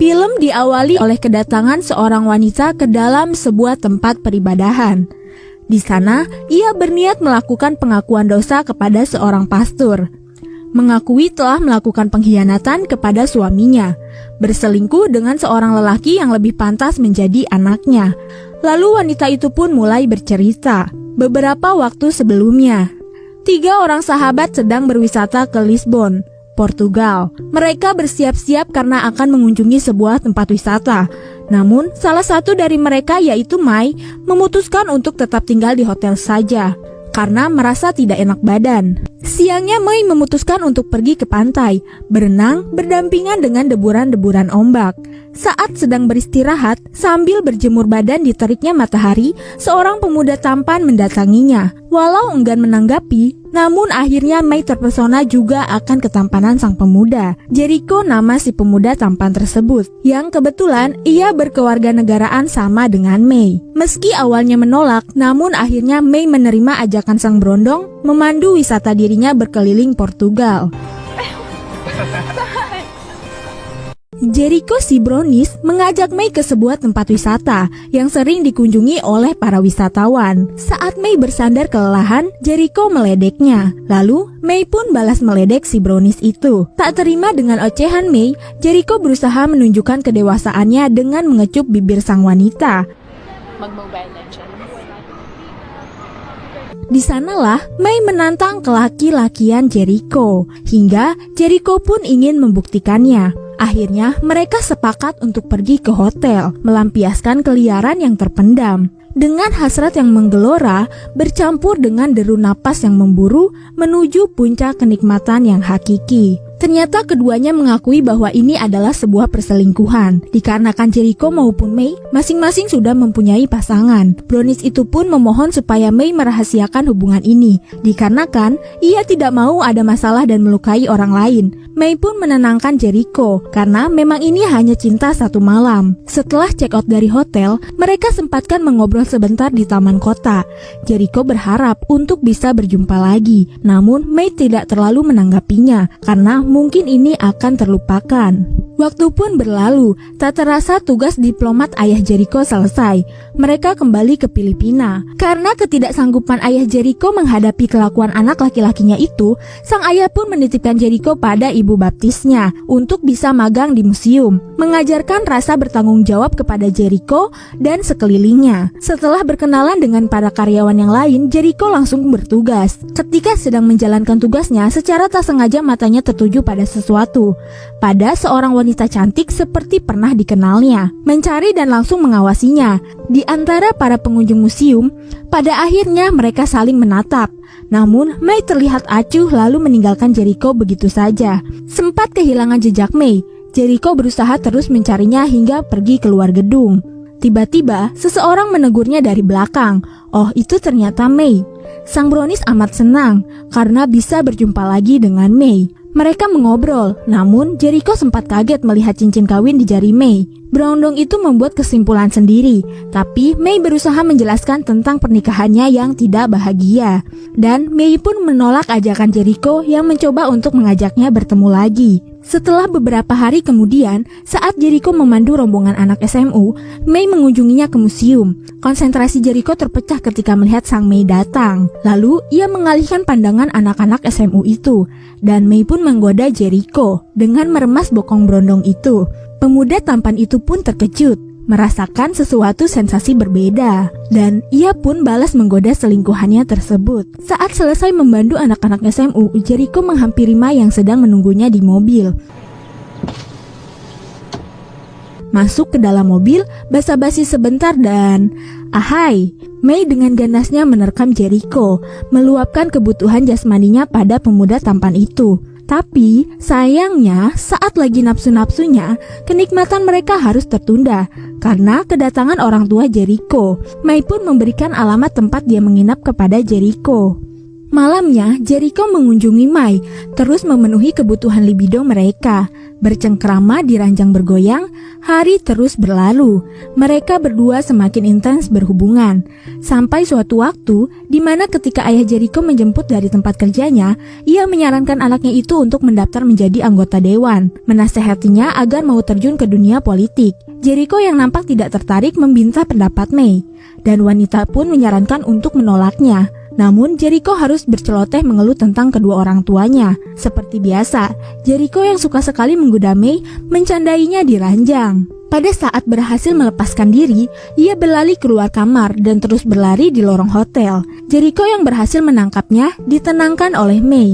Film diawali oleh kedatangan seorang wanita ke dalam sebuah tempat peribadahan. Di sana, ia berniat melakukan pengakuan dosa kepada seorang pastor. Mengakui telah melakukan pengkhianatan kepada suaminya, berselingkuh dengan seorang lelaki yang lebih pantas menjadi anaknya. Lalu wanita itu pun mulai bercerita. Beberapa waktu sebelumnya, 3 orang sahabat sedang berwisata ke Lisbon, Portugal. Mereka bersiap-siap karena akan mengunjungi sebuah tempat wisata. Namun, salah satu dari mereka yaitu Mai memutuskan untuk tetap tinggal di hotel saja karena merasa tidak enak badan. Siangnya Mai memutuskan untuk pergi ke pantai, berenang berdampingan dengan deburan-deburan ombak. Saat sedang beristirahat, sambil berjemur badan di teriknya matahari, seorang pemuda tampan mendatanginya. Walau enggan menanggapi, namun akhirnya Mai terpesona juga akan ketampanan sang pemuda. Jericho nama si pemuda tampan tersebut, yang kebetulan ia berkewarganegaraan sama dengan Mai. Meski awalnya menolak, namun akhirnya Mai menerima ajakan sang berondong memandu wisata dirinya berkeliling Portugal. Jericho si Brownies mengajak Mai ke sebuah tempat wisata yang sering dikunjungi oleh para wisatawan. Saat Mai bersandar kelelahan, Jericho meledeknya. Lalu, Mai pun balas meledek si Brownies itu. Tak terima dengan ocehan Mai, Jericho berusaha menunjukkan kedewasaannya dengan mengecup bibir sang wanita. Mag-Mobile Legends. Di sanalah Mai menantang kelaki-lakian Jericho, hingga Jericho pun ingin membuktikannya. Akhirnya mereka sepakat untuk pergi ke hotel, melampiaskan keliaran yang terpendam. Dengan hasrat yang menggelora, bercampur dengan deru napas yang memburu menuju puncak kenikmatan yang hakiki. Ternyata keduanya mengakui bahwa ini adalah sebuah perselingkuhan. Dikarenakan Jericho maupun Mai masing-masing sudah mempunyai pasangan. Brownies itu pun memohon supaya Mai merahasiakan hubungan ini, dikarenakan ia tidak mau ada masalah dan melukai orang lain. Mai pun menenangkan Jericho, karena memang ini hanya cinta satu malam. Setelah check out dari hotel, mereka sempatkan mengobrol sebentar di taman kota. Jericho berharap untuk bisa berjumpa lagi, namun Mai tidak terlalu menanggapinya, karena mungkin ini akan terlupakan. Waktu pun berlalu, tak terasa tugas diplomat ayah Jericho selesai. Mereka kembali ke Filipina. Karena ketidaksanggupan ayah Jericho menghadapi kelakuan anak laki-lakinya itu, sang ayah pun menitipkan Jericho pada ibu baptisnya untuk bisa magang di museum, mengajarkan rasa bertanggung jawab kepada Jericho dan sekelilingnya. Setelah berkenalan dengan para karyawan yang lain, Jericho langsung bertugas. Ketika sedang menjalankan tugasnya, secara tak sengaja matanya tertuju pada sesuatu, pada seorang wanita cantik seperti pernah dikenalnya. Mencari dan langsung mengawasinya. Di antara para pengunjung museum, pada akhirnya mereka saling menatap. Namun, Mai terlihat acuh lalu meninggalkan Jericho begitu saja. Sempat kehilangan jejak Mai, Jericho berusaha terus mencarinya hingga pergi keluar gedung. Tiba-tiba, seseorang menegurnya dari belakang. Oh, itu ternyata Mai. Sang Brownies amat senang karena bisa berjumpa lagi dengan Mai. Mereka mengobrol, namun Jericho sempat kaget melihat cincin kawin di jari Mai. Berondong itu membuat kesimpulan sendiri, tapi Mai berusaha menjelaskan tentang pernikahannya yang tidak bahagia. Dan Mai pun menolak ajakan Jericho yang mencoba untuk mengajaknya bertemu lagi. Setelah beberapa hari kemudian, saat Jericho memandu rombongan anak SMU, Mai mengunjunginya ke museum. Konsentrasi Jericho terpecah ketika melihat sang Mai datang. Lalu, ia mengalihkan pandangan anak-anak SMU itu, dan Mai pun menggoda Jericho dengan meremas bokong berondong itu. Pemuda tampan itu pun terkejut, merasakan sesuatu sensasi berbeda, dan ia pun balas menggoda selingkuhannya tersebut. Saat selesai membantu anak-anak SMU, Jericho menghampiri Mai yang sedang menunggunya di mobil. Masuk ke dalam mobil, basa-basi sebentar dan ahai, Mai dengan ganasnya menerkam Jericho, meluapkan kebutuhan jasmaninya pada pemuda tampan itu. Tapi, sayangnya saat lagi nafsu-nafsunya, kenikmatan mereka harus tertunda karena kedatangan orang tua Jericho. Mai pun memberikan alamat tempat dia menginap kepada Jericho. Malamnya, Jericho mengunjungi Mai, terus memenuhi kebutuhan libido mereka. Bercengkrama di ranjang bergoyang, hari terus berlalu. Mereka berdua semakin intens berhubungan. Sampai suatu waktu, di mana ketika ayah Jericho menjemput dari tempat kerjanya, ia menyarankan anaknya itu untuk mendaftar menjadi anggota dewan. Menasehatinya agar mau terjun ke dunia politik. Jericho yang nampak tidak tertarik meminta pendapat Mai, dan wanita pun menyarankan untuk menolaknya. Namun Jericho harus berceloteh mengeluh tentang kedua orang tuanya. Seperti biasa, Jericho yang suka sekali menggoda Mai mencandainya di ranjang. Pada saat berhasil melepaskan diri, ia berlari keluar kamar dan terus berlari di lorong hotel. Jericho yang berhasil menangkapnya ditenangkan oleh Mai.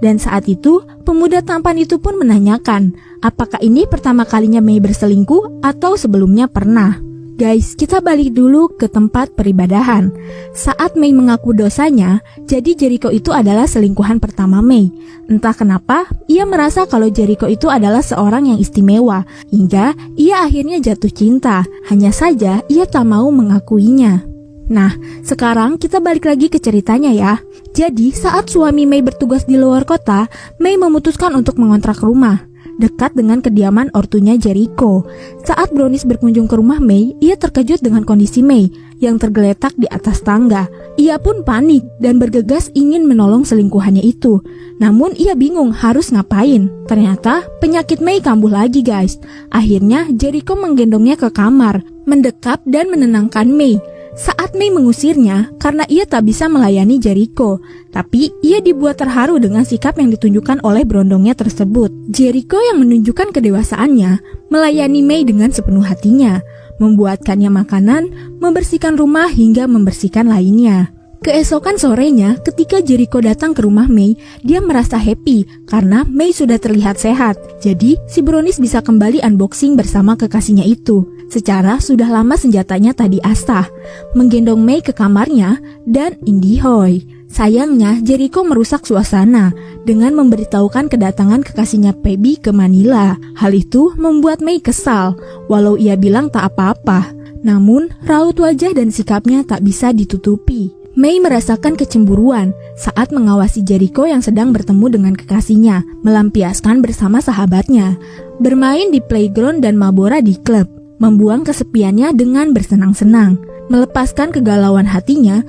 Dan saat itu, pemuda tampan itu pun menanyakan, apakah ini pertama kalinya Mai berselingkuh atau sebelumnya pernah. Guys, kita balik dulu ke tempat peribadahan. Saat Mai mengaku dosanya, jadi Jericho itu adalah selingkuhan pertama Mai. Entah kenapa, ia merasa kalau Jericho itu adalah seorang yang istimewa, hingga ia akhirnya jatuh cinta. Hanya saja, ia tak mau mengakuinya. Nah, sekarang kita balik lagi ke ceritanya ya. Jadi, saat suami Mai bertugas di luar kota, Mai memutuskan untuk mengontrak rumah dekat dengan kediaman ortunya Jericho. Saat Brownies berkunjung ke rumah Mai, ia terkejut dengan kondisi Mai yang tergeletak di atas tangga. Ia pun panik dan bergegas ingin menolong selingkuhannya itu. Namun ia bingung harus ngapain. Ternyata penyakit Mai kambuh lagi guys. Akhirnya Jericho menggendongnya ke kamar, mendekap dan menenangkan Mai. Saat Mai mengusirnya karena ia tak bisa melayani Jericho, tapi ia dibuat terharu dengan sikap yang ditunjukkan oleh berondongnya tersebut. Jericho yang menunjukkan kedewasaannya melayani Mai dengan sepenuh hatinya, membuatkannya makanan, membersihkan rumah hingga membersihkan lainnya. Keesokan sorenya, ketika Jericho datang ke rumah Mai, dia merasa happy karena Mai sudah terlihat sehat. Jadi, si Brownies bisa kembali unboxing bersama kekasihnya itu. Secara sudah lama senjatanya tadi asah, menggendong Mai ke kamarnya dan indihoy. Sayangnya, Jericho merusak suasana dengan memberitahukan kedatangan kekasihnya Pebby ke Manila. Hal itu membuat Mai kesal, walau ia bilang tak apa-apa. Namun, raut wajah dan sikapnya tak bisa ditutupi. Mai merasakan kecemburuan saat mengawasi Jericho yang sedang bertemu dengan kekasihnya, melampiaskan bersama sahabatnya, bermain di playground dan mabora di klub, membuang kesepiannya dengan bersenang-senang, melepaskan kegalauan hatinya.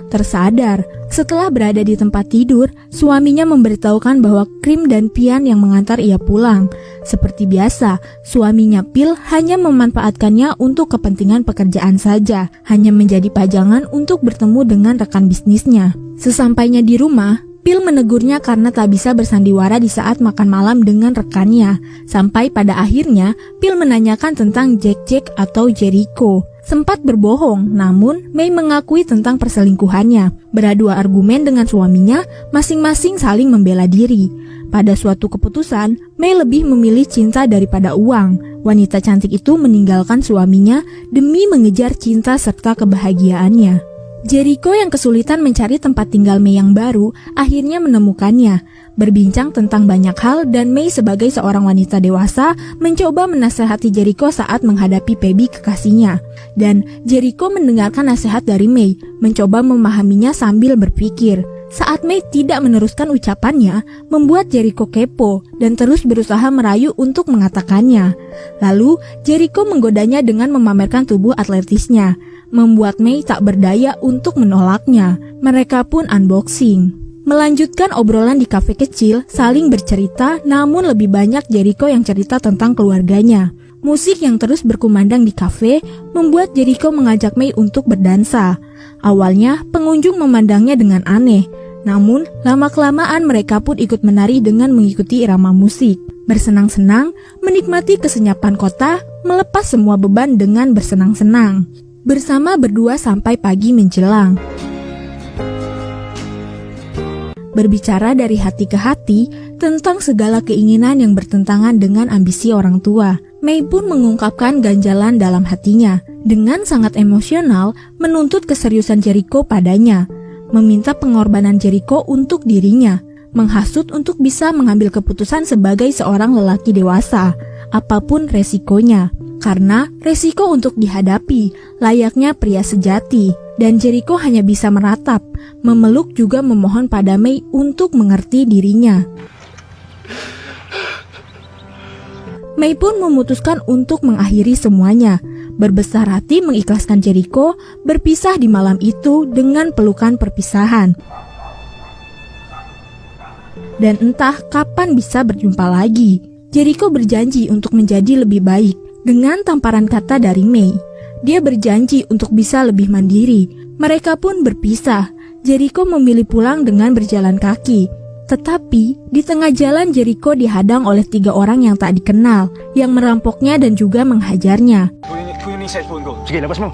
Tersadar, setelah berada di tempat tidur, suaminya memberitahukan bahwa Krim dan Pian yang mengantar ia pulang. Seperti biasa, suaminya Pil hanya memanfaatkannya untuk kepentingan pekerjaan saja, hanya menjadi pajangan untuk bertemu dengan rekan bisnisnya. Sesampainya di rumah, Pil menegurnya karena tak bisa bersandiwara di saat makan malam dengan rekannya. Sampai pada akhirnya, Pil menanyakan tentang Jack atau Jericho. Sempat berbohong, namun Mai mengakui tentang perselingkuhannya. Beradu argumen dengan suaminya, masing-masing saling membela diri. Pada suatu keputusan, Mai lebih memilih cinta daripada uang. Wanita cantik itu meninggalkan suaminya demi mengejar cinta serta kebahagiaannya. Jericho yang kesulitan mencari tempat tinggal Mai yang baru, akhirnya menemukannya. Berbincang tentang banyak hal dan Mai sebagai seorang wanita dewasa mencoba menasehati Jericho saat menghadapi Pebby kekasihnya. Dan Jericho mendengarkan nasihat dari Mai, mencoba memahaminya sambil berpikir. Saat Mai tidak meneruskan ucapannya, membuat Jericho kepo dan terus berusaha merayu untuk mengatakannya. Lalu Jericho menggodanya dengan memamerkan tubuh atletisnya, membuat Mai tak berdaya untuk menolaknya. Mereka pun unboxing. Melanjutkan obrolan di kafe kecil, saling bercerita, namun lebih banyak Jericho yang cerita tentang keluarganya. Musik yang terus berkumandang di kafe membuat Jericho mengajak Mai untuk berdansa. Awalnya pengunjung memandangnya dengan aneh, namun lama-kelamaan mereka pun ikut menari dengan mengikuti irama musik. Bersenang-senang, menikmati kesenyapan kota, melepas semua beban dengan bersenang-senang. Bersama berdua sampai pagi menjelang. Berbicara dari hati ke hati tentang segala keinginan yang bertentangan dengan ambisi orang tua. Mai pun mengungkapkan ganjalan dalam hatinya. Dengan sangat emosional, menuntut keseriusan Jericho padanya. Meminta pengorbanan Jericho untuk dirinya. Menghasut untuk bisa mengambil keputusan sebagai seorang lelaki dewasa, apapun resikonya. Karena resiko untuk dihadapi, layaknya pria sejati. dan Jericho hanya bisa meratap, memeluk juga memohon pada Mei untuk mengerti dirinya. Mei pun memutuskan untuk mengakhiri semuanya, berbesar hati mengikhlaskan Jericho berpisah di malam itu dengan pelukan perpisahan. Dan entah kapan bisa berjumpa lagi. Jericho berjanji untuk menjadi lebih baik dengan tamparan kata dari Mei. Dia berjanji untuk bisa lebih mandiri. Mereka pun berpisah. Jericho memilih pulang dengan berjalan kaki. Tetapi di tengah jalan Jericho dihadang oleh 3 orang yang tak dikenal, yang merampoknya dan juga menghajarnya. Sige, labas mo.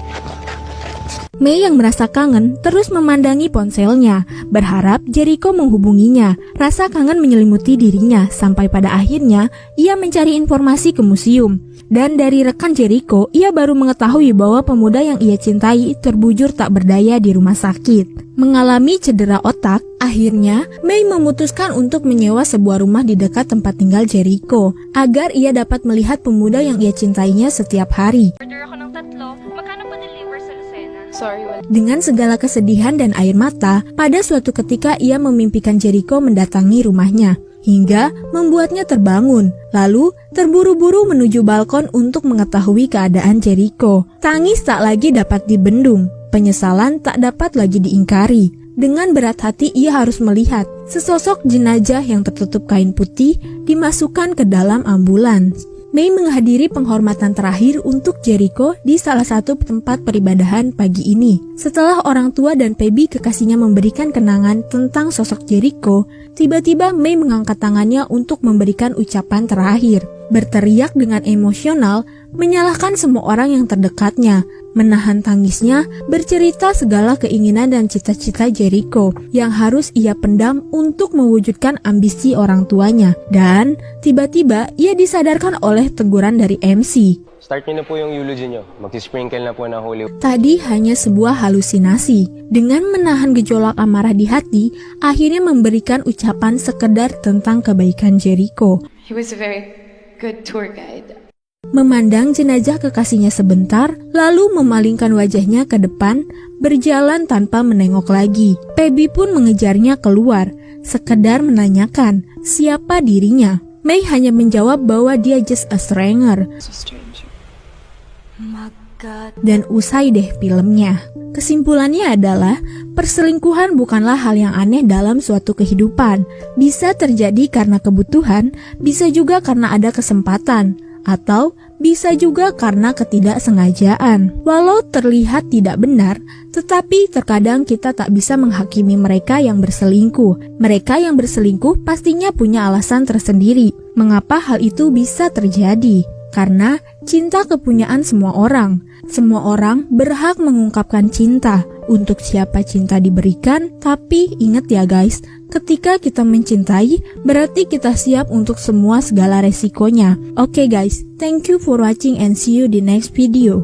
Mei yang merasa kangen terus memandangi ponselnya, berharap Jericho menghubunginya. Rasa kangen menyelimuti dirinya sampai pada akhirnya ia mencari informasi ke museum. Dan dari rekan Jericho, ia baru mengetahui bahwa pemuda yang ia cintai terbujur tak berdaya di rumah sakit. Mengalami cedera otak, akhirnya Mei memutuskan untuk menyewa sebuah rumah di dekat tempat tinggal Jericho agar ia dapat melihat pemuda yang ia cintainya setiap hari. Order ako ng 3. Magkano pa deliver sa Lucena? Sorry, wala. Dengan segala kesedihan dan air mata, pada suatu ketika ia memimpikan Jericho mendatangi rumahnya, hingga membuatnya terbangun, lalu terburu-buru menuju balkon untuk mengetahui keadaan Jericho. Tangis tak lagi dapat dibendung, penyesalan tak dapat lagi diingkari. Dengan berat hati ia harus melihat sesosok jenazah yang tertutup kain putih dimasukkan ke dalam ambulans. Mei menghadiri penghormatan terakhir untuk Jericho di salah satu tempat peribadahan pagi ini. Setelah orang tua dan Pebby kekasihnya memberikan kenangan tentang sosok Jericho, tiba-tiba Mei mengangkat tangannya untuk memberikan ucapan terakhir. Berteriak dengan emosional, menyalahkan semua orang yang terdekatnya, menahan tangisnya, bercerita segala keinginan dan cita-cita Jericho yang harus ia pendam untuk mewujudkan ambisi orang tuanya. Dan tiba-tiba ia disadarkan oleh teguran dari MC. Start niyo na po yung eulogy niyo. Mag-sprinkle na po ng holy. Tadi hanya sebuah halusinasi. Dengan menahan gejolak amarah di hati, akhirnya memberikan ucapan sekedar tentang kebaikan Jericho. He was a very good tour guide. Memandang jenazah kekasihnya sebentar, lalu memalingkan wajahnya ke depan, berjalan tanpa menengok lagi. Pebby pun mengejarnya keluar, sekedar menanyakan siapa dirinya. Mei hanya menjawab bahwa dia just a stranger. So strange. Dan usai deh filmnya. Kesimpulannya adalah, perselingkuhan bukanlah hal yang aneh dalam suatu kehidupan. Bisa terjadi karena kebutuhan, bisa juga karena ada kesempatan, atau bisa juga karena ketidaksengajaan. Walau terlihat tidak benar, tetapi terkadang kita tak bisa menghakimi mereka yang berselingkuh. Mereka yang berselingkuh pastinya punya alasan tersendiri mengapa hal itu bisa terjadi. Karena cinta kepunyaan semua orang. Semua orang berhak mengungkapkan cinta untuk siapa cinta diberikan. Tapi ingat ya guys, ketika kita mencintai, berarti kita siap untuk semua segala resikonya. Oke guys, thank you for watching and see you di next video.